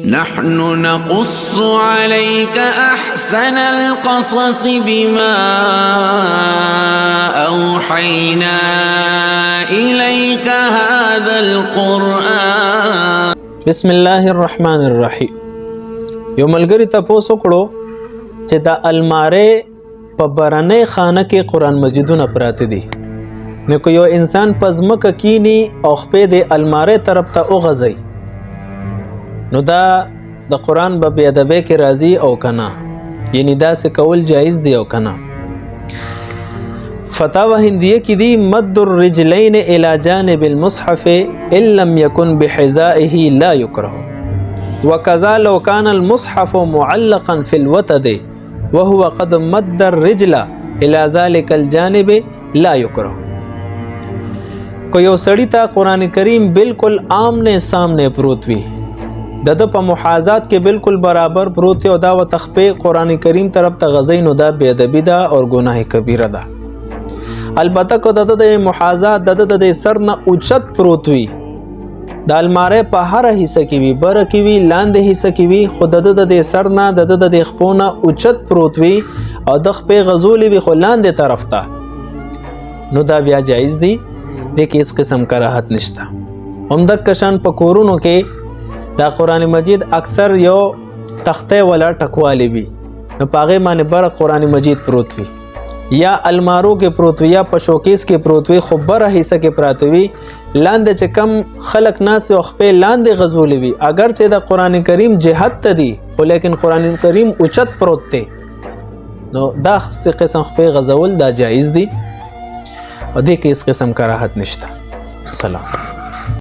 نحن نقص عليك أحسن القصص بما أوحينا إليك هذا القرآن. بسم الله الرحمن الرحیم. یو ملګری تاسو کړو چې د الماره په برنې خانه کې قرآن مجیدونه پراته دي. نو کو یو انسان پزمک کینی او خپې د الماره طرف ته وغځي نو دا د قرآن په بی ادبی کې راځي او کنه، یعنی دا څه کول جایز دی او کنه. فتاوی هندیه کې دی مد الرجلین الى جانب المصحف ان لم يكن بحذائه لا يكره وكذا لو كان المصحف معلقا في الوتد وهو قد مد الرجل الى ذلك الجانب لا يكره. کو یو سړی ته قرآن کریم بالکل آمنے سامنے پروت وي، د په محاذات کې بالکل برابر پروت او دا و تخپې قرآن کریم طرف ته غځي، نو دا بے ادبی ده او ګناه کبیره ده. البته کو د محاذات د سر نه اوچت پروت وي، د الماره په هر حصہ کې وي، بره کې وي، لاندې حصہ کې وي، خو د سر نه د خپونه اوچت پروت وي او د خپې غزولې وي خو لاندې طرف ته، نو دا بیا جایز دی، د کې هیڅ قسم کراهت نشته. همدک کشان په کورونو کې دا قرآن مجید اکثر یو تخته ولا ټکوالی وي، نو پاغه باندې بر قرآن مجید پروت وي، یا المارو کې پروت وي، یا په شوکیس کې پروت وي، خو بر حصہ کې پراته وي، لاندې چې کم خلق ناس او خپې لاندې غزولې وي، اگر چې د قرآن کریم جهت ته دی خو لیکن قرآن کریم اوچت پروت دی، نو دا قسم خپې غزول دا جایز دی او دې کې هیڅ قسم کراهت نشته. سلام.